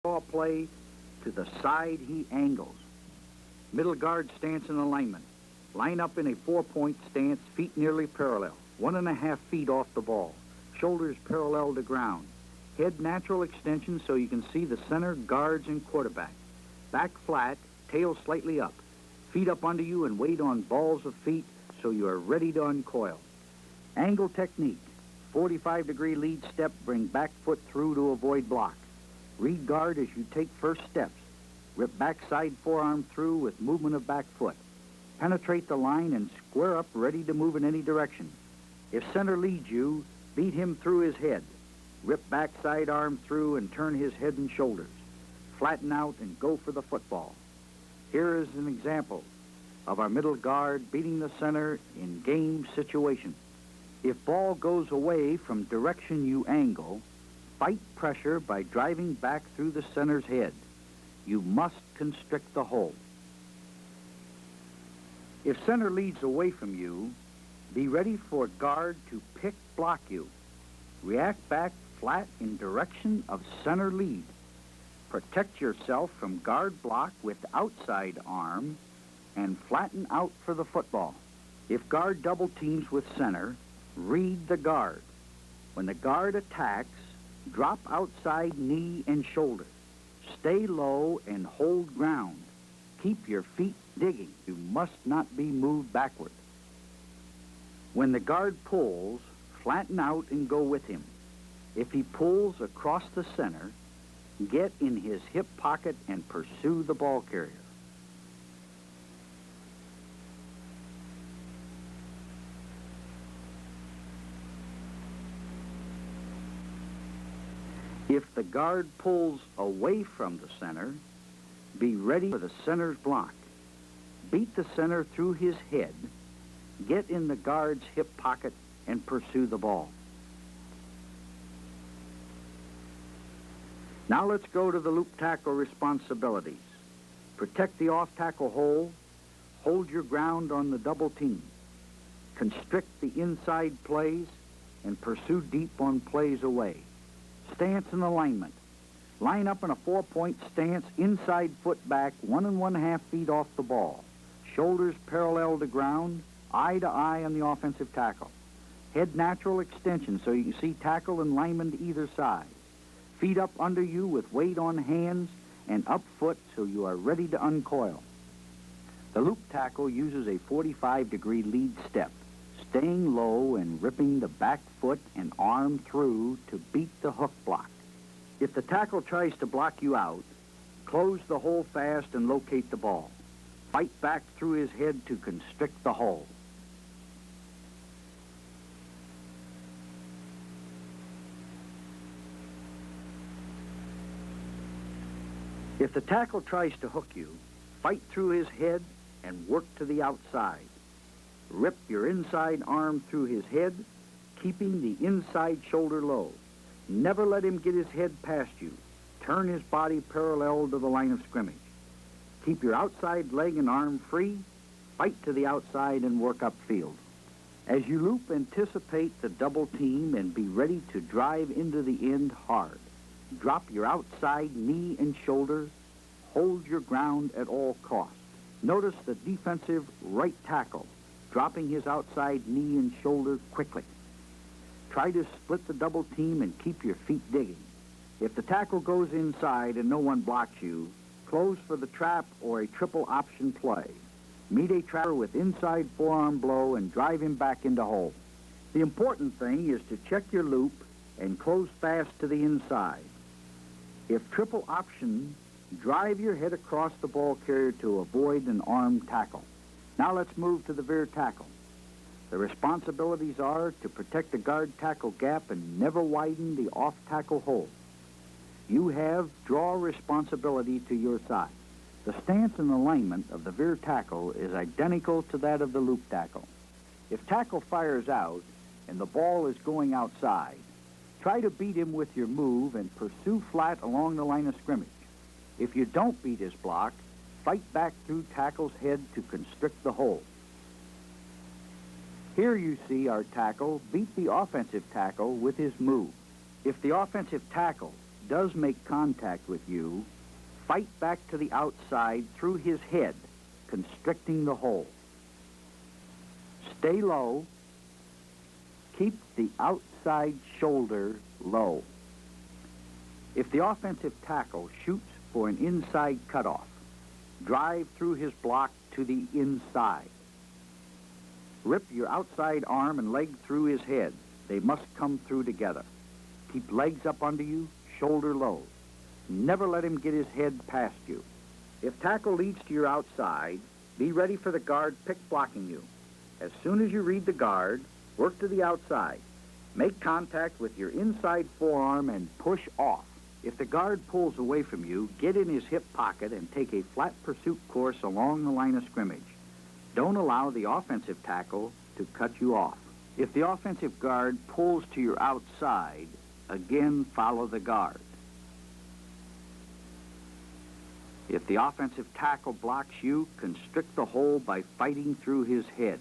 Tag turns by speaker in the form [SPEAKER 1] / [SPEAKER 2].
[SPEAKER 1] Draw play to the side he angles. Middle guard stance and alignment. Line up in a 4-point stance, feet nearly parallel, 1.5 feet off the ball. Shoulders parallel to ground. Head natural extension so you can see the center, guards, and quarterback. Back flat, tail slightly up. Feet up under you and weight on balls of feet so you are ready to uncoil. Angle technique. 45-degree lead step, bring back foot through to avoid block. Read guard as you take first steps. Rip backside forearm through with movement of back foot. Penetrate the line and square up, ready to move in any direction. If center leads you, beat him through his head. Rip backside arm through and turn his head and shoulders. Flatten out and go for the football. Here is an example of our middle guard beating the center in game situation. If ball goes away from direction you angle, fight pressure by driving back through the center's head. You must constrict the hole. If center leads away from you, be ready for guard to pick block you. React back flat in direction of center lead. Protect yourself from guard block with outside arm and flatten out for the football. If guard double teams with center, read the guard. When the guard attacks, drop outside knee and shoulder. Stay low and hold ground. Keep your feet digging. You must not be moved backward. When the guard pulls, flatten out and go with him. If he pulls across the center, get in his hip pocket and pursue the ball carrier. If the guard pulls away from the center, be ready for the center's block. Beat the center through his head, get in the guard's hip pocket, and pursue the ball. Now let's go to the loop tackle responsibilities. Protect the off-tackle hole, hold your ground on the double team, constrict the inside plays, and pursue deep on plays away. Stance and alignment. Line up in a 4-point stance, inside foot back, 1.5 feet off the ball. Shoulders parallel to ground, eye to eye on the offensive tackle. Head natural extension so you can see tackle and lineman to either side. Feet up under you with weight on hands and up foot so you are ready to uncoil. The loop tackle uses a 45-degree lead step, staying low and ripping the back foot and arm through to beat the hook block. If the tackle tries to block you out, close the hole fast and locate the ball. Fight back through his head to constrict the hole. If the tackle tries to hook you, fight through his head and work to the outside. Rip your inside arm through his head, keeping the inside shoulder low. Never let him get his head past you. Turn his body parallel to the line of scrimmage. Keep your outside leg and arm free. Fight to the outside and work upfield. As you loop, anticipate the double team and be ready to drive into the end hard. Drop your outside knee and shoulder. Hold your ground at all costs. Notice the defensive right tackle, dropping his outside knee and shoulder quickly. Try to split the double team and keep your feet digging. If the tackle goes inside and no one blocks you, close for the trap or a triple option play. Meet a trapper with inside forearm blow and drive him back into hole. The important thing is to check your loop and close fast to the inside. If triple option, drive your head across the ball carrier to avoid an arm tackle. Now let's move to the veer tackle. The responsibilities are to protect the guard tackle gap and never widen the off tackle hole. You have draw responsibility to your side. The stance and alignment of the veer tackle is identical to that of the loop tackle. If tackle fires out and the ball is going outside, try to beat him with your move and pursue flat along the line of scrimmage. If you don't beat his block, fight back through tackle's head to constrict the hole. Here you see our tackle beat the offensive tackle with his move. If the offensive tackle does make contact with you, fight back to the outside through his head, constricting the hole. Stay low. Keep the outside shoulder low. If the offensive tackle shoots for an inside cutoff, drive through his block to the inside. Rip your outside arm and leg through his head. They must come through together. Keep legs up under you, shoulder low. Never let him get his head past you. If tackle leads to your outside, be ready for the guard pick blocking you. As soon as you read the guard, work to the outside. Make contact with your inside forearm and push off. If the guard pulls away from you, get in his hip pocket and take a flat pursuit course along the line of scrimmage. Don't allow the offensive tackle to cut you off. If the offensive guard pulls to your outside, again follow the guard. If the offensive tackle blocks you, constrict the hole by fighting through his head.